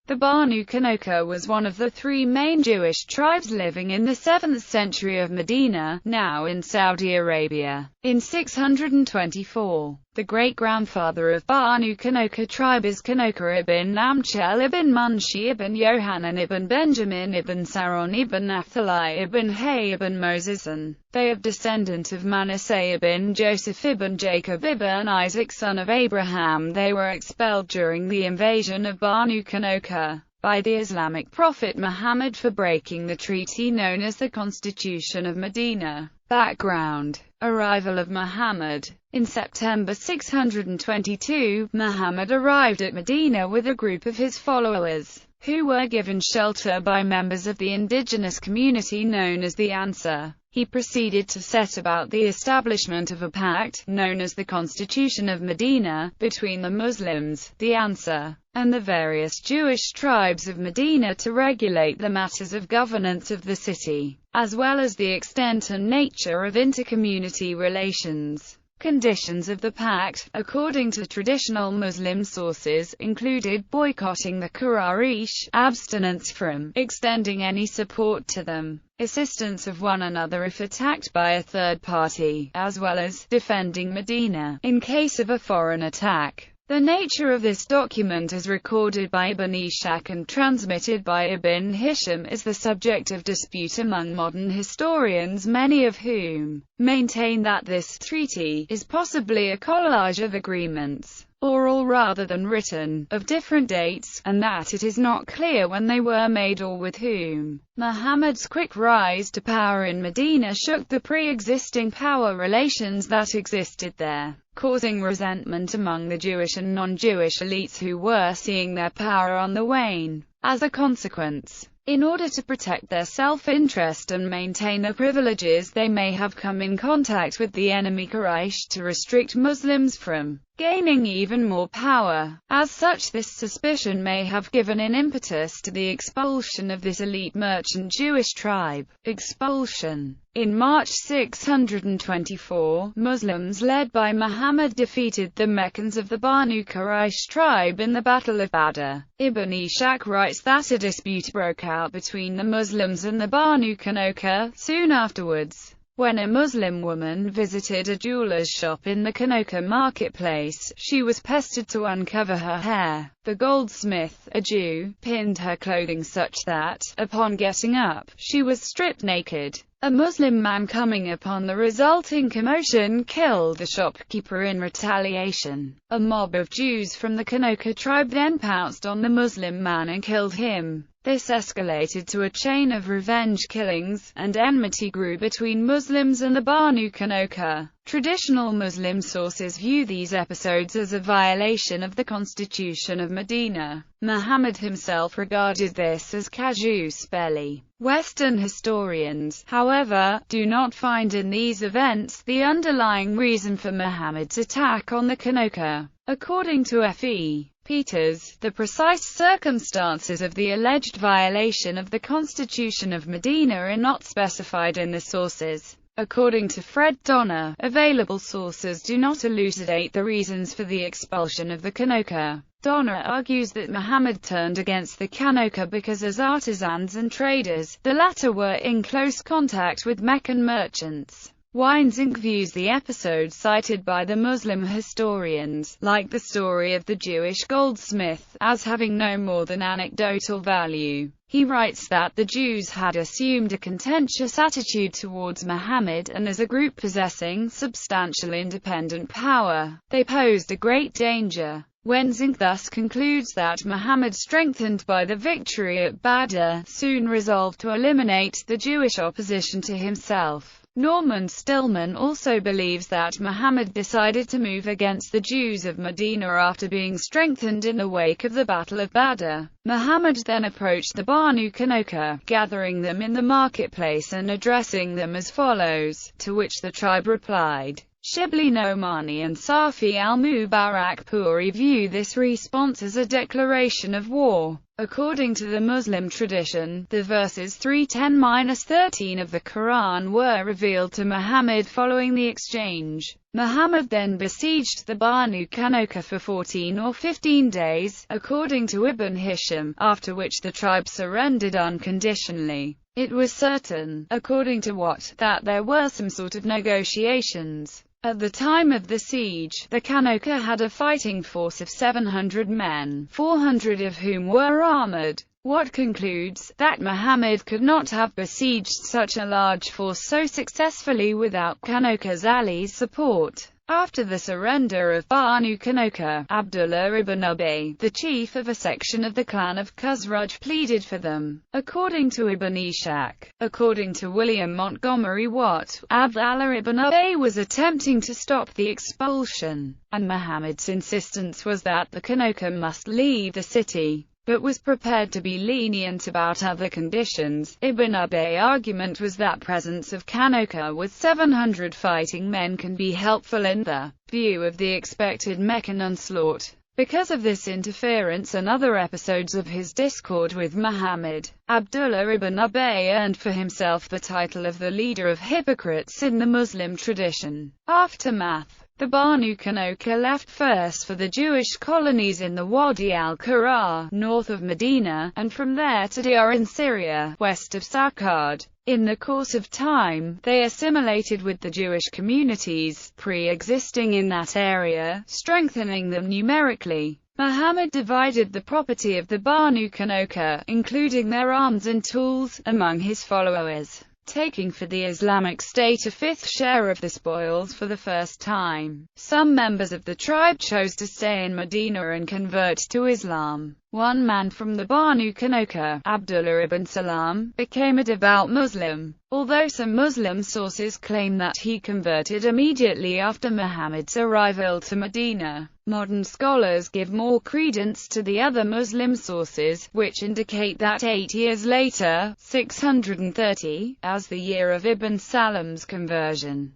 The Banu Qaynuqa was one of the three main Jewish tribes living in the 7th century of Medina, now in Saudi Arabia. In 624, the great-grandfather of Banu Qaynuqa tribe is Qaynuqa ibn Amchel ibn Munshi ibn Yohanan ibn Benjamin ibn Saron ibn Athalai ibn Hay ibn Moses, and they are descendant of Manasseh ibn Joseph ibn Jacob ibn Isaac son of Abraham. They were expelled during the invasion of Banu Qaynuqa by the Islamic prophet Muhammad for breaking the treaty known as the Constitution of Medina. Background: arrival of Muhammad. In September 622, Muhammad arrived at Medina with a group of his followers, who were given shelter by members of the indigenous community known as the Ansar. He proceeded to set about the establishment of a pact, known as the Constitution of Medina, between the Muslims, the Ansar, and the various Jewish tribes of Medina to regulate the matters of governance of the city, as well as the extent and nature of intercommunity relations. Conditions of the pact, according to traditional Muslim sources, included boycotting the Quraysh, abstinence from extending any support to them, assistance of one another if attacked by a third party, as well as defending Medina in case of a foreign attack. The nature of this document, as recorded by Ibn Ishaq and transmitted by Ibn Hisham, is the subject of dispute among modern historians, many of whom maintain that this treaty is possibly a collage of agreements, oral rather than written, of different dates, and that it is not clear when they were made or with whom. Muhammad's quick rise to power in Medina shook the pre-existing power relations that existed there, causing resentment among the Jewish and non-Jewish elites who were seeing their power on the wane. As a consequence, in order to protect their self-interest and maintain their privileges, they may have come in contact with the enemy Quraysh to restrict Muslims from gaining even more power. As such, this suspicion may have given an impetus to the expulsion of this elite merchant Jewish tribe. Expulsion. In March 624, Muslims led by Muhammad defeated the Meccans of the Banu Quraysh tribe in the Battle of Badr. Ibn Ishaq writes that a dispute broke out between the Muslims and the Banu Qaynuqa soon afterwards. When a Muslim woman visited a jeweler's shop in the Qaynuqa marketplace, she was pestered to uncover her hair. The goldsmith, a Jew, pinned her clothing such that, upon getting up, she was stripped naked. A Muslim man, coming upon the resulting commotion, killed the shopkeeper in retaliation. A mob of Jews from the Qaynuqa tribe then pounced on the Muslim man and killed him. This escalated to a chain of revenge killings, and enmity grew between Muslims and the Banu Qaynuqa. Traditional Muslim sources view these episodes as a violation of the Constitution of Medina. Muhammad himself regarded this as casus belli. Western historians, however, do not find in these events the underlying reason for Muhammad's attack on the Qaynuqa. According to F.E. Peters, the precise circumstances of the alleged violation of the Constitution of Medina are not specified in the sources. According to Fred Donner, available sources do not elucidate the reasons for the expulsion of the Qaynuqa. Donner argues that Muhammad turned against the Qaynuqa because as artisans and traders, the latter were in close contact with Meccan merchants. Weinzink views the episode cited by the Muslim historians, like the story of the Jewish goldsmith, as having no more than anecdotal value. He writes that the Jews had assumed a contentious attitude towards Muhammad, and as a group possessing substantial independent power, they posed a great danger. Weinzink thus concludes that Muhammad, strengthened by the victory at Badr, soon resolved to eliminate the Jewish opposition to himself. Norman Stillman also believes that Muhammad decided to move against the Jews of Medina after being strengthened in the wake of the Battle of Badr. Muhammad then approached the Banu Qaynuqa, gathering them in the marketplace and addressing them as follows, to which the tribe replied. Shibli Nomani and Safi al-Mubarakpuri view this response as a declaration of war. According to the Muslim tradition, the verses 310-13 of the Quran were revealed to Muhammad following the exchange. Muhammad then besieged the Banu Qaynuqa for 14 or 15 days, according to Ibn Hisham, after which the tribe surrendered unconditionally. It was certain, according to Watt, that there were some sort of negotiations. At the time of the siege, the Qaynuqa had a fighting force of 700 men, 400 of whom were armored. Watt concludes that Muhammad could not have besieged such a large force so successfully without Qaynuqa's allies' support. After the surrender of Banu Qaynuqa, Abdullah ibn Ubay, the chief of a section of the clan of Khazraj, pleaded for them. According to Ibn Ishaq. According to William Montgomery Watt, Abdullah ibn Ubay was attempting to stop the expulsion, and Muhammad's insistence was that the Qaynuqa must leave the city, but was prepared to be lenient about other conditions. Ibn Ubay's argument was that presence of Qaynuqa with 700 fighting men can be helpful in the view of the expected Meccan onslaught. Because of this interference and other episodes of his discord with Muhammad, Abdullah ibn Ubay earned for himself the title of the leader of hypocrites in the Muslim tradition. Aftermath. The Banu Qaynuqa left first for the Jewish colonies in the Wadi al-Qura, north of Medina, and from there to Diyar in Syria, west of Saqqad. In the course of time, they assimilated with the Jewish communities pre-existing in that area, strengthening them numerically. Muhammad divided the property of the Banu Qaynuqa, including their arms and tools, among his followers, taking for the Islamic State a fifth share of the spoils for the first time. Some members of the tribe chose to stay in Medina and convert to Islam. One man from the Banu Qaynuqa, Abdullah ibn Salam, became a devout Muslim, although some Muslim sources claim that he converted immediately after Muhammad's arrival to Medina. Modern scholars give more credence to the other Muslim sources, which indicate that 8 years later, 630, as the year of Ibn Salam's conversion.